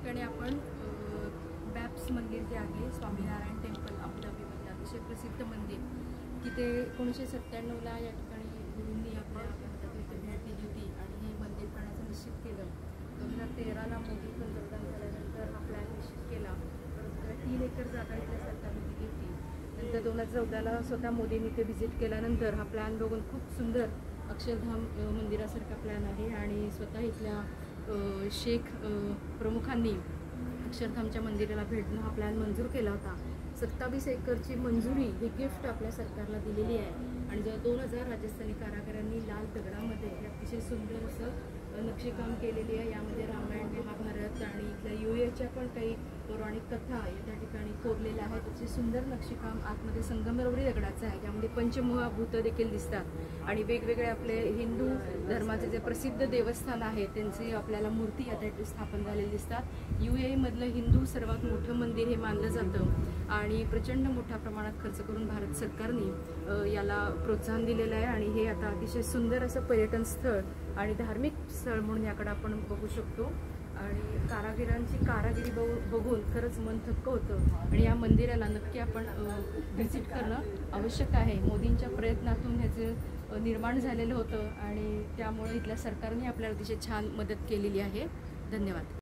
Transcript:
ठिकाणी आपण बॅप्स मंदिर जे आहे स्वामीनारायण टेम्पल अबुधाबीमध्ये अतिशय प्रसिद्ध मंदिर की ते 1997ला या ठिकाणी गुरूंनी आपल्या भारतात इथे भेट दिली होती आणि हे मंदिर करण्याचं निश्चित केलं. 2013ला मोदी पंतप्रधान झाल्यानंतर हा प्लॅन निश्चित केला. तर 3 एकर जागा इथल्या सरकारने दिली होती. नंतर 2014ला स्वतः मोदींनी ते व्हिजिट केल्यानंतर हा प्लॅन बघून खूप सुंदर अक्षरधाम मंदिरासारखा प्लॅन आहे आणि स्वतः इथल्या शेख प्रमुखांनी अक्षरधामच्या मंदिराला भेट देऊन हा प्लॅन मंजूर केला होता. 27 एकरची मंजुरी ही गिफ्ट आपल्या सरकारला दिलेली आहे आणि जर 2000 राजस्थानी कारागिरांनी लाल दगडामध्ये अतिशय सुंदर असं नक्षीकाम केलेली आहे. यामध्ये रामायण, महाभारत आणि इथल्या UAEच्या पण काही पौराणिक कथा त्या ठिकाणी कोरलेल्या आहेत. अतिशय सुंदर नक्षीकाम आतमध्ये संगमरवरी दगडाचं आहे. त्यामध्ये पंचमहाभूत देखील दिसतात आणि वेगवेगळे आपले हिंदू धर्माचे जे प्रसिद्ध देवस्थान आहेत त्यांचे आपल्याला मूर्ती या ठिकाणी स्थापन झालेली दिसतात. UAE मधलं हिंदू सर्वात मोठं मंदिर हे मानलं जातं आणि प्रचंड मोठ्या प्रमाणात खर्च करून भारत सरकारने याला प्रोत्साहन दिलेलं आहे आणि हे आता अतिशय सुंदर असं पर्यटन स्थळ आणि धार्मिक स्थळ म्हणून याकडे आपण बघू शकतो आणि कारागिरांची कारागिरी बघून खरंच मन थक्क होतं आणि या मंदिराला नक्की आपण व्हिजिट करणं आवश्यक आहे. मोदींच्या प्रयत्नातून ह्याचं निर्माण झालेलं होतं आणि त्यामुळे इथल्या सरकारने आपल्याला अतिशय छान मदत केलेली आहे. धन्यवाद.